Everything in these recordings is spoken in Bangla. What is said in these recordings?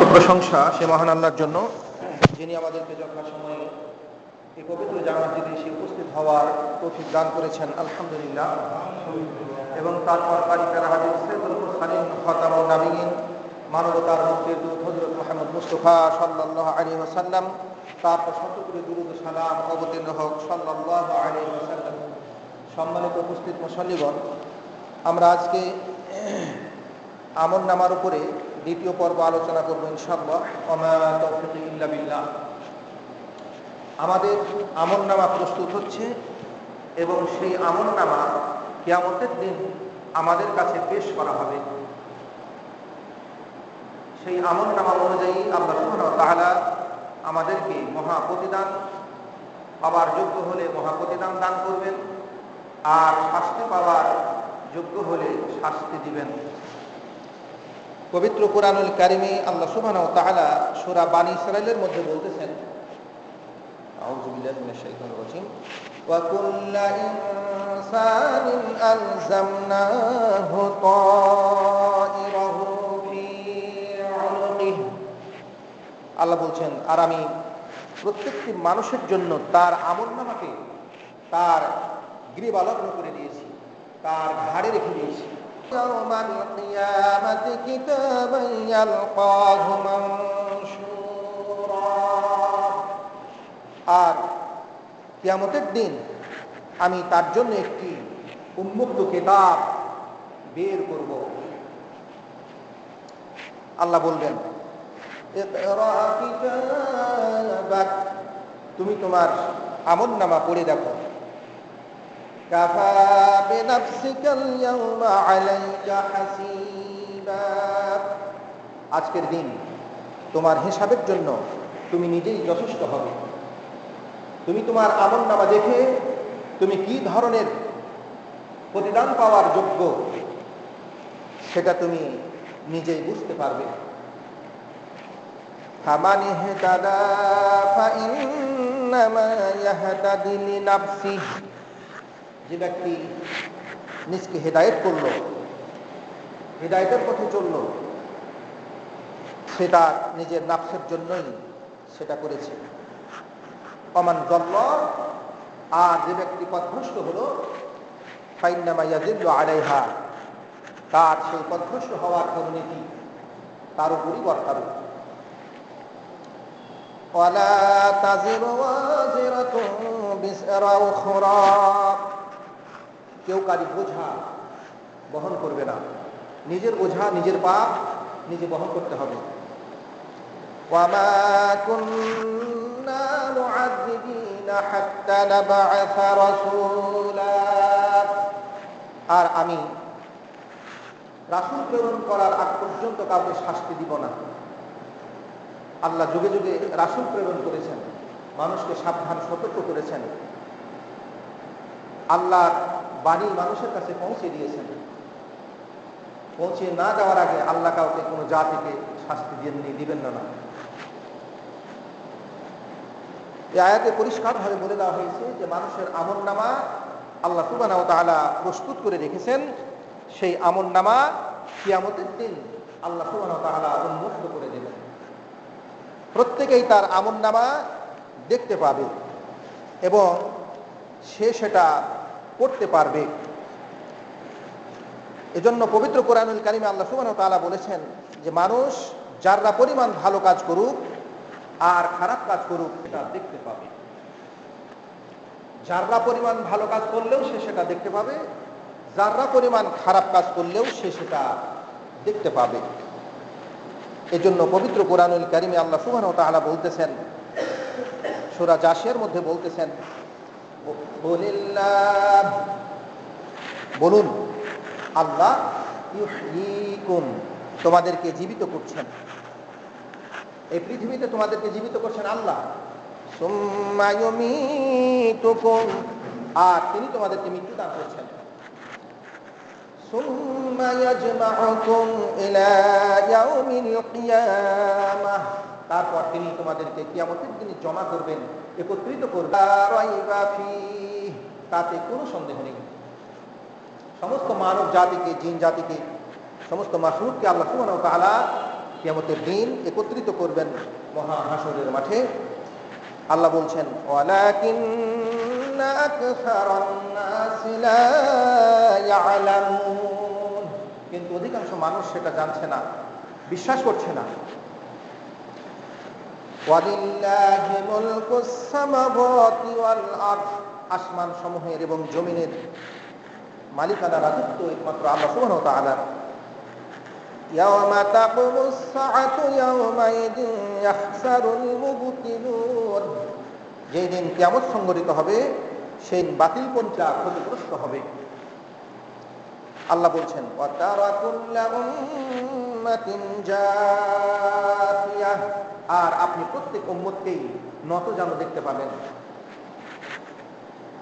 সমস্ত প্রশংসা সে মহান আল্লাহর জন্য, যিনি আমাদেরকে যথাসময়ে এই পবিত্র জামাতে এসে উপস্থিত হওয়ার তৌফিক দান করেছেন, আলহামদুলিল্লাহ। এবং তারপর কারিকার হাদিস সৈয়দুল মুরসালিন খাতামুন নবিয়্যিন, মানবতার মুক্তির দূত হযরত মুহাম্মদ মুস্তাফা সাল্লাল্লাহু আলাইহি ওয়াসাল্লাম, তারপর শত করে দুরূদ ও সালাম অবতীর্ণ হোক সাল্লাল্লাহু আলাইহি ওয়াসাল্লাম। সম্মানিত উপস্থিত মুসল্লিগণ, আমরা আজকে আমল নামার উপরে দ্বিতীয় পর্ব আলোচনা করব ইনশাআল্লাহ। ওমা তাওফীকি ইল্লা বিল্লাহ। আমাদের আমল নামা প্রস্তুত হচ্ছে এবং সেই আমল নামা কিয়ামতের দিন আমাদের কাছে পেশ করা হবে। সেই আমল নামা অনুযায়ী আল্লাহ সুবহানাহু ওয়া তাআলা আমাদেরকে মহা প্রতিদান পাওয়ার যোগ্য হলে মহা প্রতিদান দান করবেন, আর শাস্তি পাওয়ার যোগ্য হলে শাস্তি দিবেন। পবিত্র কুরআনুল কারীমে আল্লাহ সুবহানাহু ওয়া তাআলা সূরা বানী ইসরাঈলের মধ্যে বলতেছেন, আউযু বিল্লাহি মিনাশ শাইতানির রাজীম, ওয়া কুল্লা ইনসানিন আলজামনাহু তায়রাহু ফি উনুকিহি। আল্লাহ বলছেন, আর আমি প্রত্যেকটি মানুষের জন্য তার আমলনামাকে তার গ্রীবালগ্ন করে দিয়েছি, তার ঘাড়ে রেখে দিয়েছি। ইয়াউমাল কিয়ামাতি কিতাবান ইয়ালকাহু মানশুরা। আর কিয়ামতের দিন আমি তার জন্য একটি উন্মুক্ত কিতাব বের করব। আল্লাহ বলবেন, ইকরা কিতাবাক, তুমি তোমার আমলনামা পড়ে দেখো। কাফা বিনাফসিকাল ইয়াওমা আলাইকা হাসিবা, আজকের দিন তোমার হিসাবের জন্য তুমি নিজেই যথেষ্ট হবে। তুমি তোমার আমলনামা দেখে তুমি কি ধরনের প্রতিদান পাওয়ার যোগ্য সেটা তুমি নিজেই বুঝতে পারবে। ফামান ইহতাদা ফাইন্নামা ইয়াহতাদি লিনাফসিহি, যে ব্যক্তি নিজকে হেদায়েত করল, হেদায়েতের পথে চলল, সেটা নিজের নাফসের জন্যই সেটা করেছে। ওমান যাল্লা, আর যে ব্যক্তি পথভ্রষ্ট হলো, ফাইন্নামা ইয়াযিল্লু আলাইহা, তার সেই পথভ্রষ্ট হওয়ার পরিণতি তার উপরই বর্তাবে। ওয়ালা তাজিরু ওয়াজিরাতুন বিসরা উখরা, কেউ কারি বোঝা বহন করবে না, নিজের বোঝা নিজের পাপ নিজে বহন করতে হবে। ওয়ামা কুন্না মুআযযিবিনা হাত্তা নাবআসা রাসূলা, আর আমি রাসূল প্রেরণ করার আগ পর্যন্ত কাউকে শাস্তি দিব না। আল্লাহ যুগে যুগে রাসূল প্রেরণ করেছেন, মানুষকে সাবধান সতর্ক করেছেন, আল্লাহর বাণী মানুষের কাছে পৌঁছে দিয়েছেন। পৌঁছে না যাওয়ার আগে আল্লাহ কাউকে কোনো জাতিকে শাস্তি দিবেন না। এই আয়াতে পরিষ্কারভাবে বলে দেওয়া হয়েছে যে মানুষের আমলনামা আল্লাহ সুবহানাহু ওয়া তাআলা প্রস্তুত করে রেখেছেন। সেই আমলনামা কিয়ামতের দিন আল্লাহ সুবহানাহু ওয়া তাআলা উন্মুক্ত করে দেবেন। প্রত্যেকেই তার আমলনামা দেখতে পাবে এবং সে সেটা পড়তে পারবে। এজন্য পবিত্র কোরআনুল কারীমে আল্লাহ সুবহানাহু ওয়া তাআলা বলেছেন যে মানুষ যারা পরিমাণ ভালো কাজ করুক আর খারাপ কাজ করুক সেটা দেখতে পাবে। যারা পরিমাণ ভালো কাজ করলেও সে সেটা দেখতে পাবে, যারা পরিমাণ খারাপ কাজ করলেও সে সেটা দেখতে পাবে। এজন্য পবিত্র কোরআনুল কারীমে আল্লাহ সুবহানাহু ওয়া তাআলা বলতেছেন, সূরা জাসিয়ার মধ্যে বলতেছেন, বলুন আল্লাহ ইউহয়িকুম, তোমাদেরকে জীবিত করছেন, এই পৃথিবীতে তোমাদেরকে জীবিত করছেন আল্লাহ। সুম্মা ইউমীতুকুম, আর তিনি তোমাদেরকে মৃত্যু দান করছেন। সুম্মা ইয়াজমাউকুম ইলা ইয়াউমিল কিয়ামাহ, তারপর তিনি তোমাদেরকে কিয়ামতের দিনে জমা করবেন, একত্রিত করবেন। রাইবা ফীহি, তাতে কোনো সন্দেহ নেই। সমস্ত মানব জাতিকে, জিন জাতিকে, সমস্ত মাখলুককে আল্লাহ সুবহানাহু ওয়া তাআলা কিয়ামতের দিন একত্রিত করবেন মহা হাসরের মাঠে। আল্লাহ বলছেন ওয়ালাকিন্না আকসারান নাসি লা ইয়ালামুন, কিন্তু অধিকাংশ মানুষ সেটা জানছে না, বিশ্বাস করছে না। ওয়ালিল্লাহি মুলকুস সামাওয়াতি ওয়াল আরদ, আসমান সমূহের এবং জমিনের মালিকানা রাজত্ব একমাত্র আল্লাহ সুবহানাহু ওয়া তাআলার। ইয়াওমা তাকুমুস সাআতু ইয়াওমাইদিন ইয়াখসারুল মুবতিলুন, যেই দিন কিয়ামত সংঘটিত হবে সেই বাতিলপন্থীরা ক্ষতিগ্রস্ত হবে। আল্লাহ বলছেন ওয়া তারা কুল্লা উম্মাতিন জাফিয়া, আর আপনি প্রত্যেক উম্মতকেই নতজানু দেখতে পাবেন।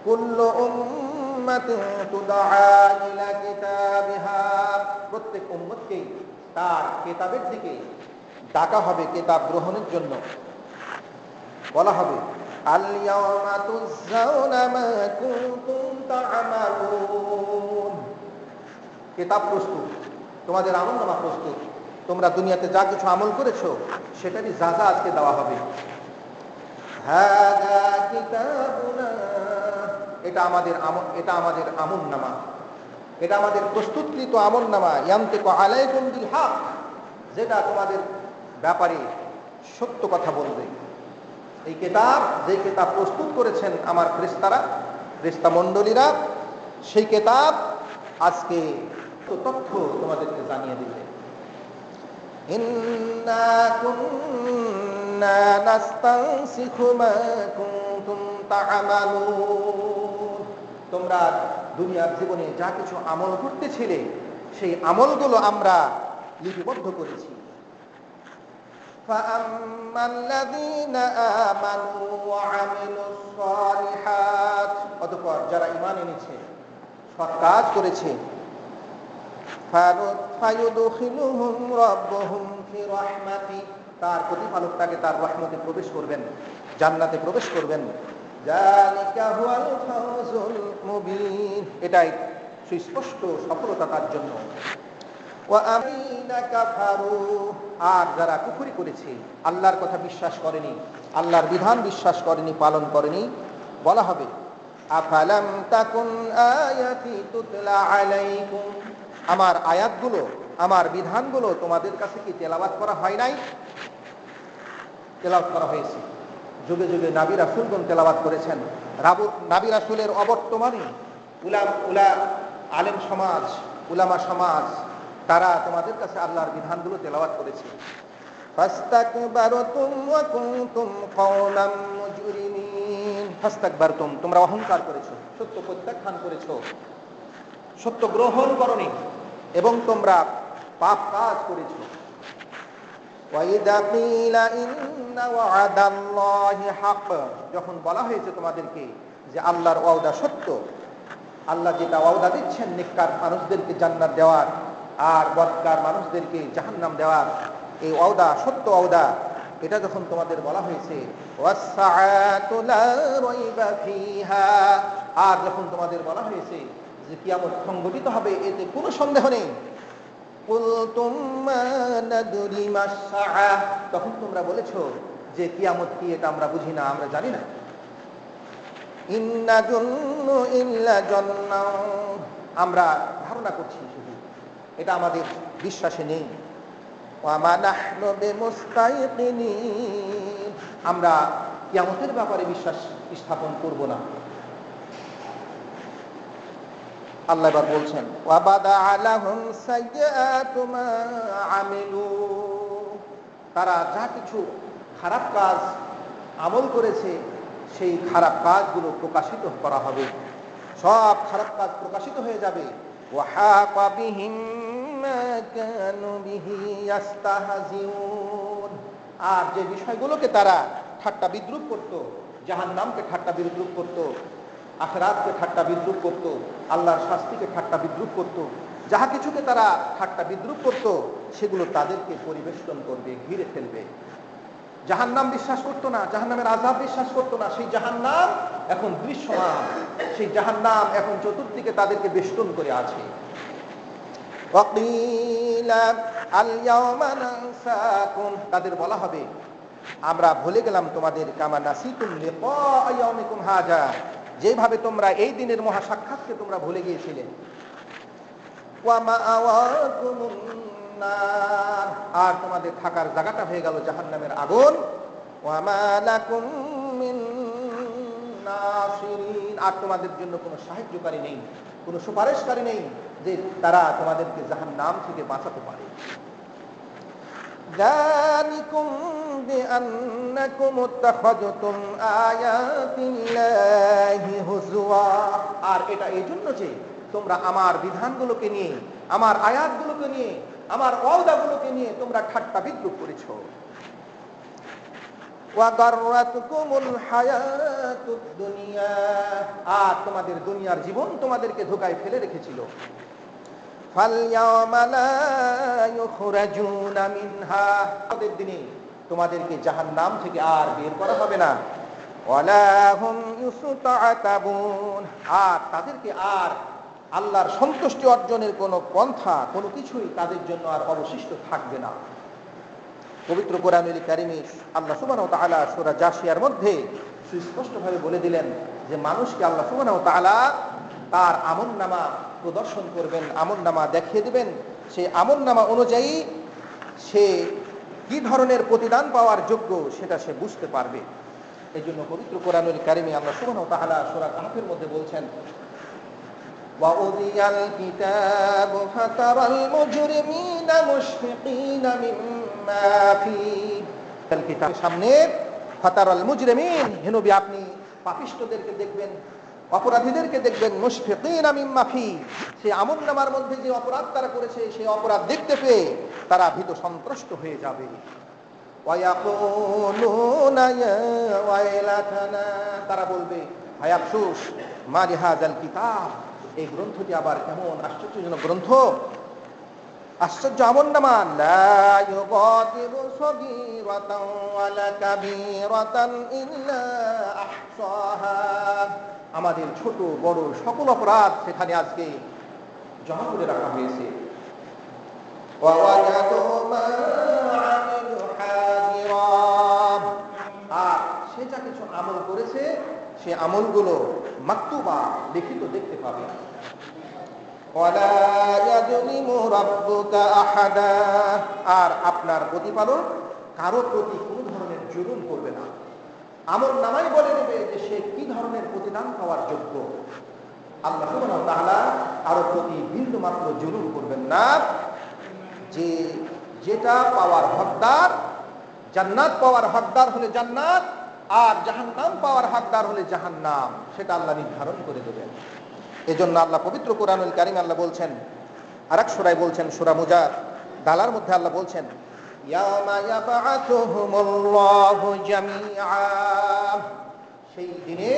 কুল্লু উম্মাতিন তুদআ ইলা কিতাবিহা, প্রত্যেক উম্মতকেই তার কিতাবের দিকে ডাকা হবে, কিতাব গ্রহণের জন্য বলা হবে আল ইয়াওমা তুজাউনা মা কুনতুম তা'মালুন, কিতাব প্রস্তুত, তোমাদের আমলনামা প্রস্তুত, তোমরা দুনিয়াতে যা কিছু আমল করেছো সেটারই যাজা আজকে দেওয়া হবে। হাযা কিতাবুনা, এটা আমাদের আমলনামা, এটা আমাদের প্রস্তুতকৃত আমলনামা। ইয়ানতিকু আলাইকুম বিল হক, যেটা তোমাদের ব্যাপারে সত্য কথা বলবে। এই কিতাব, যে কিতাব প্রস্তুত করেছেন আমার ফেরেশতা মণ্ডলীরা, সেই কিতাব আজকে তথ্য তোমাদেরকে জানিয়ে দিবে। ইন্না কুন্না নাস্তানসিখু মা কুনতুম তা'মালুন, তোমরা দুনিয়ার জীবনে যা কিছু আমল করতেছিলে সেই আমলগুলো আমরা লিপিবদ্ধ করেছি। ফাআম্মাল্লাযীনা আমানু ওয়া আমিলুস সালিহাত, অতঃপর যারা ঈমান এনেছে, সৎ কাজ করেছে, ফায়ুদখিলুহুম রাব্বুহুম ফি রাহমাতি, তার প্রতিপালক তাকে তার রহমতে প্রবেশ করবেন, জান্নাতে প্রবেশ করবেন। যালিকা হুয়াল ফাওজুল মুবিন, এটাই সুস্পষ্ট সফলতা তার জন্য। ওয়া আমিনা কাফারু, আর যারা কুফরি করেছে, আল্লাহর কথা বিশ্বাস করেনি, আল্লাহর বিধান বিশ্বাস করেনি, পালন করেনি, বলা হবে আফালাম তাকুন আয়াতি তুতলা আলাইকুম, আমার আয়াতগুলো, আমার বিধানগুলো তোমাদের কাছে কি তেলাওয়াত করা হয় নাই? তেলাওয়াত করা হয়েছে। যুগে যুগে নবী রাসূলগণ তেলাওয়াত করেছেন। নবী রাসূলের অবর্তমানে আলেম সমাজ, উলামা সমাজ, তারা তোমাদের কাছে আল্লাহর বিধানগুলো তেলাওয়াত করেছে। ফাস্তাকবারতুম ওয়া কুনতুম কওমান মুজরিমিন, ফাস্তাকবারতুম, তোমরা অহংকার করেছো, সত্য প্রত্যাখ্যান করেছো, সত্য গ্রহণ করনি, এবং তোমরা পাপ কাজ করেছো। ওয়াইদা কিলা ইন্না ওয়া'দাল্লাহি হক, যখন বলা হয়েছে তোমাদেরকে যে আল্লাহর ওয়াদা সত্য, আল্লাহ যেটা ওয়াদা দিচ্ছেন নেককার মানুষদেরকে জান্নাত দেওয়ার আর বদকার মানুষদেরকে জাহান্নাম দেওয়ার, এই ওয়াদা সত্য ওয়াদা, এটা যখন তোমাদের বলা হয়েছে, ওয়াস-সাআতু লা রাইবা ফিহা, আর যখন তোমাদের বলা হয়েছে যে কিয়ামত সংঘটিত হবে, এতে কোনো সন্দেহ নেই, কুলতুম মা নাদরি মাস-সাআ, তখন তোমরা বলেছো যে কিয়ামত কি, এটা আমরা বুঝি না, আমরা জানি না। ইন্না জুন্নু ইল্লা জান্না, আমরা ধারণা করছি শুধু, এটা আমাদের বিশ্বাসে নেই। ওয়া মা নাহনু বিমুস্তাইকিনিন, আমরা কিয়ামতের ব্যাপারে বিশ্বাস স্থাপন করব না। আল্লাহ এবার বলছেন ওয়া বাদাআ লাহুম সাইয়্যাতু মা আমিলু, তারা যা কিছু খারাপ কাজ আমল করেছে সেই খারাপ কাজগুলো প্রকাশিত করা হবে, সব খারাপ কাজ প্রকাশিত হয়ে যাবে। ওয়া হাকা বিহিম মা কানু বিহি ইস্তাহজিউন, আর যে বিষয়গুলোকে তারা ঠাট্টা বিদ্রুপ করত, জাহান্নামকে ঠাট্টা বিদ্রুপ করত, আখিরাতকে ঠাট্টা বিদ্রুপ করত, আল্লাহর শাস্তিকে ঠাট্টা বিদ্রুপ করত, যাহা কিছুকে তারা ঠাট্টা বিদ্রুপ করত, সেগুলো তাদেরকে পরিবেষ্টন করবে, ঘিরে ফেলবে। জাহান্নাম বিশ্বাস করতো না, জাহান্নামের আযাব বিশ্বাস করতো না, সেই জাহান্নাম এখন দৃশ্যমান, সেই জাহান্নাম এখন চতুর্দিকে তাদেরকে বেষ্টন করে আছে। ওয়াকিলা আল ইয়াওমা নানসাকুম, তাদের বলা হবে আমরা ভুলে গেলাম তোমাদের, কামা নাসিতুম লিকা ইয়াউমিকুম হাযা, যেভাবে তোমরা এই দিনের মহা সাক্ষাৎকে তোমরা ভুলে গিয়েছিলে। ওয়া মাআওয়াকুমুন নার, আর তোমাদের থাকার জায়গাটা হয়ে গেল জাহান্নামের আগুন। ওয়া মা লাকুম মিন নাসিরিন, আর তোমাদের জন্য কোনো সাহায্যকারী নেই, কোনো সুপারিশকারী নেই যে তারা তোমাদেরকে জাহান্নাম থেকে বাঁচাতে পারে। যালিকুম বিআন্নাকুম ইত্তাখাযতুম আয়াতিল্লাহি হুজওয়া, আর এটা এই জন্য যে তোমরা আমার বিধানগুলোকে নিয়ে, আমার আয়াতগুলোকে নিয়ে, আমার ওয়াদাগুলোকে নিয়ে তোমরা ঠাট্টা বিদ্রূপ করেছো। ওয়া গাররাতকুমুল হায়াতুদ দুনিয়া, আর তোমাদের দুনিয়ার জীবন তোমাদেরকে ধোঁকায় ফেলে রেখেছিল। ফাল ইয়াওমা লা ইউখরাজুনা মিনহা, তাদের দিনে তোমাদেরকে জাহান্নাম থেকে আর বের করা হবে না। ওয়ালা হুম ইউসতাআতাবুন, আর তাদেরকে আর আল্লাহর সন্তুষ্টি অর্জনের কোনো পন্থা, কোনো কিছুই তাদের জন্য আর অবশিষ্ট থাকবে না। পবিত্র কোরআনুল কারীমে আল্লাহ সুবহানাহু ওয়া তাআলা সূরা জাসিয়ার মধ্যে সুস্পষ্টভাবে বলে দিলেন যে মানুষকে আল্লাহ সুবহানাহু ওয়া তাআলা তার আমলনামা প্রদর্শন করবেন, আমলনামা দেখিয়ে দিবেন। সেই আমলনামা অনুযায়ী সে কি ধরনের প্রতিদান পাওয়ার যোগ্য সেটা সে বুঝতে পারবে। এই জন্য পবিত্র কোরআনুল কারীমে আল্লাহ সুবহানাহু ওয়া তাআলা সূরা কাহফের মধ্যে বলছেন, وَأُوذِيَ الْكِتَابُ فَتَرَى الْمُجْرِمِينَ مُشْفِقِينَ مِمَّا فِيهِ, কিতাবের সামনে ফাতারাল মুজরিমিন, হে নবী আপনি পাপিষ্ঠদেরকে দেখবেন, অপরাধীদেরকে দেখবেন, মুশফিকিনা মিম্মা ফি, সেই আমলনামার মধ্যে যে অপরাধ তারা করেছে সেই অপরাধ দেখতে পেয়ে তারা ভীত সন্ত্রস্ত হয়ে যাবে। ওয়া ইয়াকুলুনা ইয়া ওয়াইলাতানা, তারা বলবে হায় আফসোস, মা লিহাযাল কিতাব, এই গ্রন্থটি আবার কেমন আশ্চর্যজনক গ্রন্থ, আশ্চর্য আমলনামা, লা ইউগাদিরু সগীরাতান ওয়ালা কাবীরাতান ইল্লা আহসাহা, আমাদের ছোট বড় সকল অপরাধ সেখানে আজকে জমা করে রাখা হয়েছে। ওয়া ওয়াজাদু মা আমিলু হাদিরা, আর সে যা কিছু আমল করেছে সে আমলগুলো মাকতুবা, লিখিত দেখতে পাবে। ওয়ালা ইয়াযলিমু রাব্বুকা আহাদা, আর আপনার প্রতিপালক কারো প্রতি কোনো ধরনের জুলুম করবে না। আমলনামাই বলে দেবে যে সে কি ধরনের প্রতিদান পাওয়ার যোগ্য। আল্লাহ সুবহানাহু ওয়া তাআলা কারো প্রতি বিন্দু মাত্র জুলুম করবেন না। যে যেটা পাওয়ার হকদার, জান্নাত পাওয়ার হকদার হলে জান্নাত, আর জাহান্নাম পাওয়ার হকদার হলে জাহান্নাম, সেটা আল্লাহ নির্ধারণ করে দেবেন। এজন্য আল্লাহ পবিত্র কোরআনুল কারীমে আল্লাহ বলছেন, আরেক সূরায় বলছেন, সূরা মুজাদালার মধ্যে আল্লাহ বলছেন, ইয়াওমা ইয়াবআতুহুমুল্লাহু জামিআ, সেই দিনে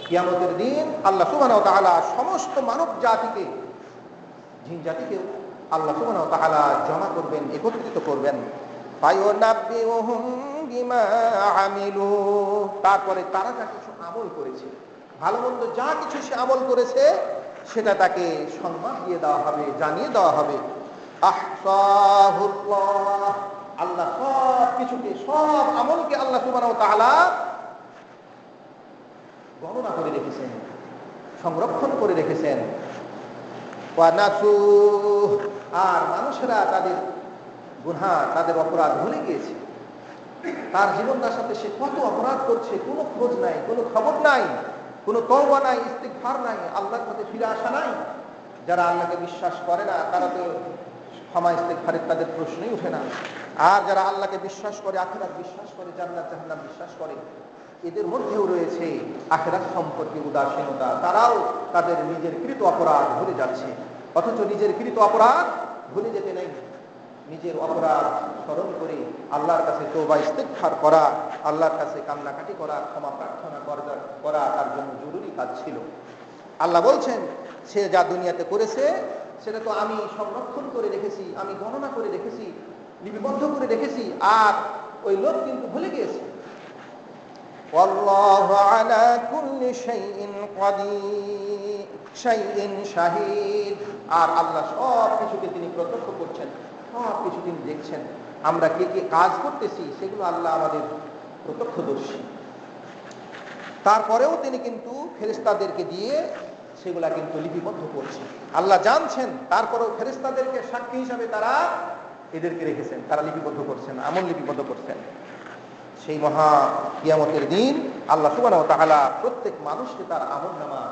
কিয়ামতের দিন আল্লাহ সুবহানাহু ওয়া তাআলা সমস্ত মানব জাতিকে, জিন জাতিকে আল্লাহ সুবহানাহু ওয়া তাআলা জমা করবেন, একত্রিত করবেন। ফায়ুনাব্বিউহুম বিমা আমিলু, তারপরে তারা যা কিছু আমল করেছে, ভালো মন্দ যা কিছু সে আমল করেছে সেটা তাকে সংবাদ দিয়ে দেওয়া হবে, জানিয়ে দেওয়া হবে। আহসাহুল্লাহ, আল্লাহ সব কিছুকে, সব আমলকে আল্লাহ সুবহানাহু ওয়া তাআলা গণনা করে রেখেছেন, সংরক্ষণ করে রেখেছেন। ওয়া নাসু, আর মানুষেরা তাদের গুনাহ, তাদের অপরাধ ভুলে গিয়েছে। তার জীবনটার সাথে সে কত অপরাধ করছে, কোনো খোঁজ নাই, কোনো খবর নাই, কোনো তওবা নাই, ইস্তিগফার নাই, আল্লাহর পথে ফিরে আসা নাই। যারা আল্লাহকে বিশ্বাস করে না তারা তো ক্ষমা ইস্তিগফারের তাদের প্রশ্নই ওঠে না। আর যারা আল্লাহকে বিশ্বাস করে, আখিরাত বিশ্বাস করে, জান্নাত জাহান্নাম বিশ্বাস করে, এদের মধ্যেও রয়েছে আখিরাত সম্পর্কে উদাসীনতা। তারাও তাদের নিজের কৃত অপরাধ ভুলে যাচ্ছে। অথচ নিজের কৃত অপরাধ ভুলে যেতে নেই, নিজের অপরাধ স্মরণ করে আল্লাহর কাছে তওবা ইস্তিগফার করা, আল্লাহর কাছে কান্নাকাটি করা, ক্ষমা প্রার্থনা করা তার জন্য জরুরি কাজ ছিল। আল্লাহ বলছেন সে যা দুনিয়াতে করেছে সেটা তো আমি সংরক্ষণ করে রেখেছি, আমি গণনা করে রেখেছি, লিপিবদ্ধ করে রেখেছি, আর ওই লোক কিন্তু ভুলে গিয়েছে। ওয়াল্লাহু আলা কুল্লি শাইইন কাদির শাইইন শাহিদ, আর আল্লাহ সব কিছুকে তিনি প্রত্যক্ষ করছেন, সব কিছু তিনি দেখছেন। আমরা কে কে কাজ করতেছি সেগুলো আল্লাহ আমাদের প্রত্যক্ষদর্শী। তারপরেও তিনি কিন্তু ফেরেশতাদেরকে দিয়ে সেগুলা কিন্তু লিপিবদ্ধ করছেন। আল্লাহ জানছেন, তারপরেও ফেরেশতাদেরকে সাক্ষী হিসাবে তারা এদেরকে রেখেছেন, তারা লিপিবদ্ধ করছেন, আমল লিপিবদ্ধ করছেন। সেই মহা কিয়ামতের দিন আল্লাহ সুবহানাহু ওয়া তাআলা প্রত্যেক মানুষকে তার আমলনামা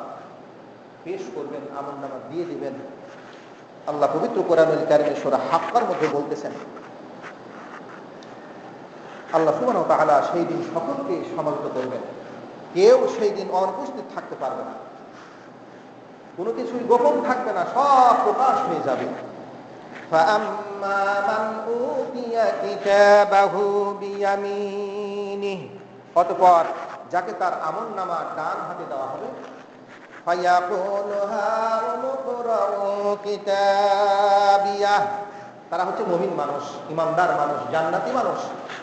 পেশ করবেন, আমলনামা দিয়ে দিবেন। আল্লাহ পবিত্র কোরআনুল কারীমে সূরা হাক্কার মধ্যে বলতেছেন, আল্লাহ সুবহানাহু ওয়া তাআলা সেই দিন সকলকে সমাবেত করবেন, কেউ সেই দিন অনুপস্থিত থাকতে পারবে না, কোনো কিছুই গোপন থাকবে না, সব প্রকাশ হয়ে যাবে। فَأَمَّا مَنْ أُوتِيَ كِتَابَهُ بِيَمِينِهِ, অতঃপর যাকে তার আমলনামা ডান হাতে দেওয়া হবে, فَيَقُولُ هَاؤُمُ اقْرَءُوا كِتَابِيَهْ, তারা হচ্ছে মুমিন মানুষ, ইমানদার মানুষ, জান্নাতি মানুষ।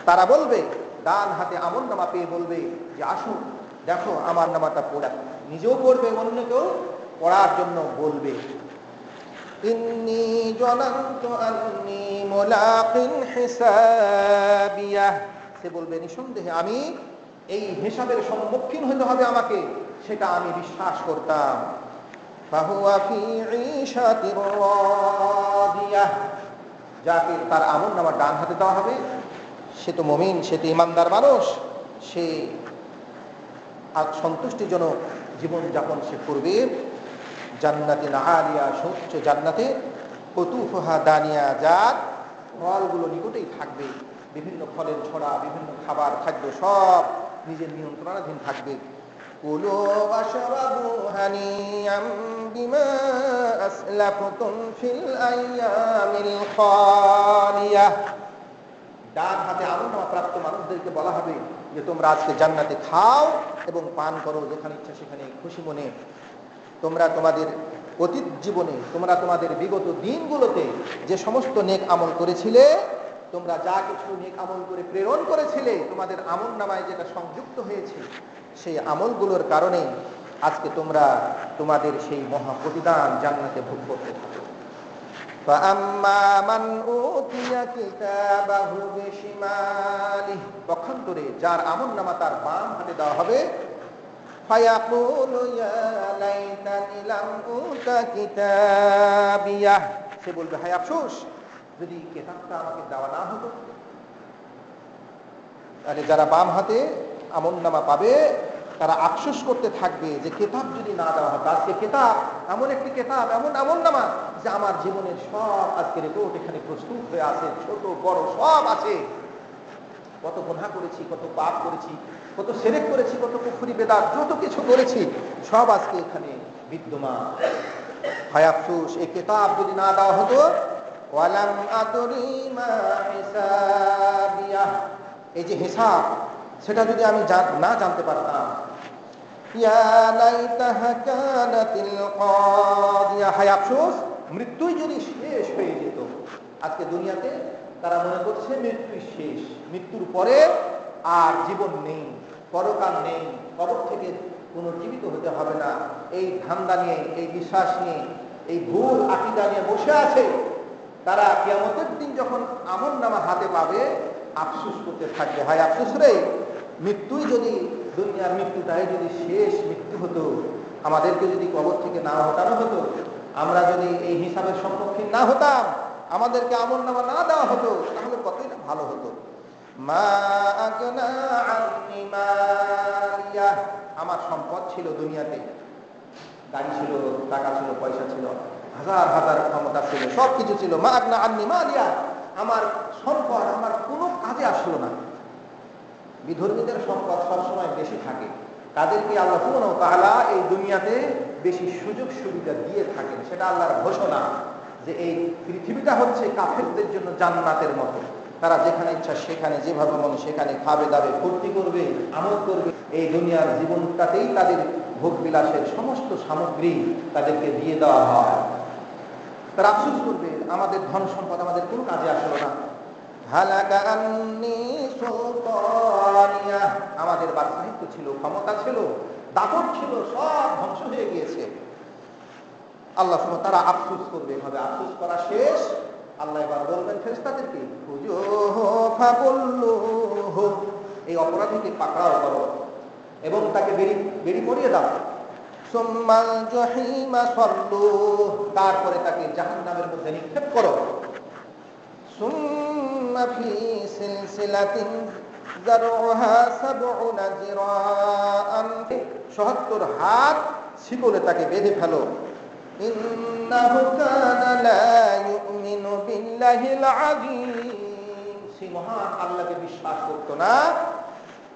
তারা বলবে, ডান হাতে আমলনামা পেয়ে বলবে যে আসুন দেখো আমার নামাটা পড়া, নিজেও পড়বে, অন্যকেও পড়ার জন্য বলবে। ইন্নী জানানতু আন্নী মুলাকিন হিসাবিয়াহ, সে বলবে নিঃসন্দেহে আমি এই হিসাবের সম্মুখীন হতে হবে আমাকে, সেটা আমি বিশ্বাস করতাম। ফাহুয়া ফি ঈশাতির রাদিয়াহ, যাকে তার আমলনামা ডান হাতে দেওয়া হবে সে তো মুমিন, সে তো ইমানদার মানুষ, সে সন্তুষ্টিজনক জীবন যাপন সে করবে। জান্নাতিন আলিয়া, সুউচ্চ জান্নাতে, কুতুফুহা দানিয়া, যার ফলগুলো নিকটেই থাকবে, বিভিন্ন ফলের ছড়া, বিভিন্ন খাবার খাদ্য সব নিজের নিয়ন্ত্রণাধীন থাকবে। কুলু ওয়াশরাবু হানিয়াম বিমা আসলাফতুম ফিল আইয়ামিল খালিয়াহ, ডান হাতে আমলনামা প্রাপ্ত মানুষদেরকে বলা হবে যে তোমরা আজকে জান্নাতে খাও এবং পান করো যেখানে ইচ্ছা সেখানে খুশি মনে। তোমরা তোমাদের অতীত জীবনে, তোমরা তোমাদের বিগত দিনগুলোতে যে সমস্ত নেক আমল করেছিলে, তোমরা যা কিছু নেক আমল করে প্রেরণ করেছিলে, তোমাদের আমলনামায় যেটা সংযুক্ত হয়েছে, সেই আমলগুলোর কারণে আজকে তোমরা তোমাদের সেই মহা প্রতিদান জান্নাতে ভোগ করতে থাকো। فَأَمَّا مَنْ أُوتِيَ كِتَابَهُ بِشِمَالِهِ, পক্ষান্তরে যার আমলনামা তার বাম হাতে দেওয়া হবে, فَيَقُولُ يَا لَيْتَنِي لَمْ أُوتَ كِتَابِيَهْ, সে বলবে হায় আফসোস, যদি কিতাবটা আমাকে দেওয়া না হতো। তাহলে যারা বাম হাতে আমলনামা পাবে তারা আফসোস করতে থাকবে যে কিতাব যদি না দেওয়া হতো। আজকে কিতাব এমন একটি কিতাব, এমন আমলনামা যে আমার জীবনের সব আজকে রিপোর্ট এখানে প্রস্তুত হয়ে আছে, ছোট বড় সব আছে। কত গুনাহ করেছি, কত পাপ করেছি, কত শিরক করেছি, কত কুফরি বেদাত, যত কিছু করেছি সব আজকে এখানে বিদ্যমান। হায় আফসোস, এই কিতাব যদি না দেওয়া হতো। ওয়ালাম আদরি মা হিসাবিয়াহ, এই যে হিসাব সেটা যদি আমি না জানতে পারতাম। ইয়া লাইতাহা কানাতিল কাদিয়া, হায় আফসোস, মৃত্যুই যদি শেষ হয়ে যেত। আজকে দুনিয়াতে তারা মনে করছে মৃত্যুই শেষ, মৃত্যুর পরে আর জীবন নেই, পরকাল নেই, কবর থেকে পুনর্জীবিত হতে হবে না, এই ধান্দা নিয়ে, এই বিশ্বাস নিয়ে, এই ভুল আকীদা নিয়ে বসে আছে। তারা কিয়ামতের দিন যখন আমলনামা হাতে পাবে আফসোস করতে থাকবে, হায় আফসোস রে, মৃত্যুই যদি, দুনিয়ার মৃত্যুটাই যদি শেষ মৃত্যু হতো, আমাদেরকে যদি কবর থেকে না হটানো হতো, আমরা যদি এই হিসাবের সম্মুখীন না হতাম, আমাদেরকে আমলনামা না দেওয়া হতো, তাহলে কতই না ভালো হতো। মা আগনা আন্নি মালিয়া, আমার সম্পদ ছিল দুনিয়াতে, গাড়ি ছিল, টাকা ছিল, পয়সা ছিল, হাজার হাজার ক্ষমতা ছিল, সবকিছু ছিল। মা আগনা আন্নি মালিয়া, আমার সম্পদ আমার কোনো কাজে আসলো না। বিধর্মীদের সম্পদ সবসময় বেশি থাকে, তাদেরকে আল্লাহ সুবহানাহু ওয়া তাআলা এই দুনিয়াতে বেশি সুযোগ সুবিধা দিয়ে থাকেন। সেটা আল্লাহর ঘোষণা যে এই পৃথিবীটা হচ্ছে কাফেরদের জন্য জান্নাতের মতো। তারা যেখানে ইচ্ছা সেখানে, যেভাবে মনে সেখানে খাবে দাবে, ফুর্তি করবে, আমল করবে। এই দুনিয়ার জীবনটাতেই তাদের ভোগ বিলাসের সমস্ত সামগ্রী তাদেরকে দিয়ে দেওয়া হয়। তারা আফসোস করবে আমাদের ধন সম্পদ আমাদের কোনো কাজে আসলো না। হালাকা আন্নি সুলতানিয়া, আমাদের বাদশাহিত্ব ছিল, ক্ষমতা ছিল, দাপট ছিল, সব ধ্বংস হয়ে গিয়েছে। আল্লাহ সুবহানাহু, তারা আফসোস করবে, এভাবে আফসোস করা শেষ, আল্লাহ এবার বলবেন ফেরেশতাদেরকে, এই অপরাধীকে পাকড়াও করো এবং তাকে বেরি পরিয়ে দাও। সুম্মাল জাহিমা সাল্লু, তারপরে তাকে জাহান্নামের মধ্যে নিক্ষেপ করো। সুম্মা ফি সিলসিলাতিন যারউহা ৭০ যিরাআন, ৭০ হাত শিকলে তাকে বেঁধে ফেলো। ইন্নাহু কানা লা ইউমিনু বিল্লাহিল আযীম, সে মহান আল্লাহকে বিশ্বাস করত না।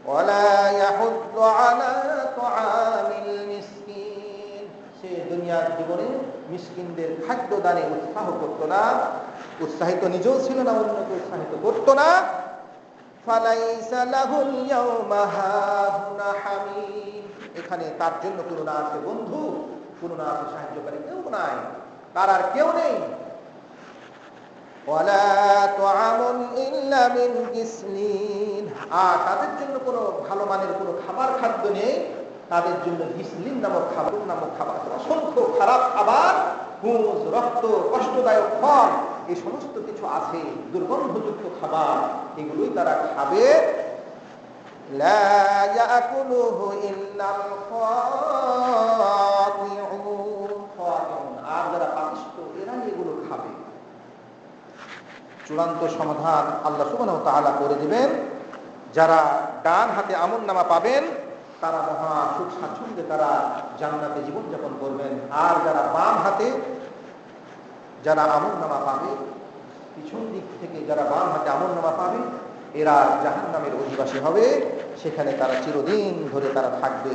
ওয়ালা ইয়াহুদ্দু আলা তুআমিল মিসকিন, সে দুনিয়ার জীবনে মিসকিনদের খাদ্য দানে উৎসাহ করত না, উৎসাহিত নিজেও ছিল না, অন্যকে উৎসাহিত করত না। ফালাইসা লাহুল ইয়াওমা হাহুনা হামিম, এখানে তার জন্য কোনো না আছে বন্ধু, কোনো না আছে সাহায্যকারী, কেউ নাই, তার আর কেউ নেই। ওয়ালা তুআমুন ইল্লা মিন গিসলিন, আর তাদের জন্য কোনো ভালো মানের কোনো খাদ্য নেই, তাদের জন্য গিসলিন নামক খাবার, অসংখ্য খারাপ খাবার, হুঁশ, রক্ত, কষ্টদায়ক ফল, এই সমস্ত কিছু আছে, দুর্গন্ধযুক্ত খাবার, এগুলোই তারা খাবে। লা ইয়াকুলুহু ইল্লাল খাতিউন, আর যারা পাপিষ্ঠ এরাই এগুলো খাবে। চূড়ান্ত সমাধান আল্লাহ সুবহানাহু ওয়া তাআলা করে দিবেন। যারা ডান হাতে আমলনামা পাবেন তারা মহা সুখ স্বাচ্ছন্দ্যে তারা জান্নাতে জীবনযাপন করবেন। আর যারা বাম হাতে যারা আমলনামা পাবে, পিছন দিক থেকে যারা বাম হাতে আমলনামা পাবে, এরা জাহান্নামের অধিবাসী হবে, সেখানে তারা চিরদিন ধরে তারা থাকবে।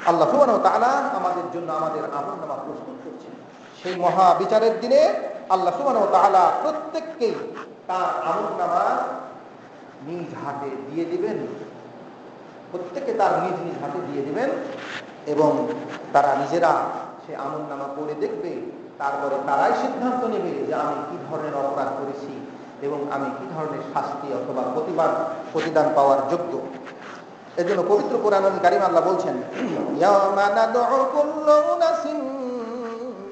আল্লাহ সুবহানাহু ওয়া তাআলা আমাদের জন্য আমাদের আমলনামা প্রস্তুত করছেন। সেই মহা বিচারের দিনে আল্লাহ সুবহানাহু ওয়া তাআলা প্রত্যেককেই তার আমলনামা নিজ হাতে দিয়ে দিবেন, প্রত্যেকে তার নিজ নিজ হাতে দিয়ে দিবেন এবং তারা নিজেরা সে আমলনামা পড়ে দেখবে। তারপরে তারাই সিদ্ধান্ত নেবে যে আমি কি ধরনের অপরাধ করেছি এবং আমি কি ধরনের শাস্তি অথবা প্রতিদান পাওয়ার যোগ্য। এজন্য পবিত্র কোরআনুল কারীম আল্লাহ বলছেন, ইয়াওমা নাদউ কুল্লু উনাসিন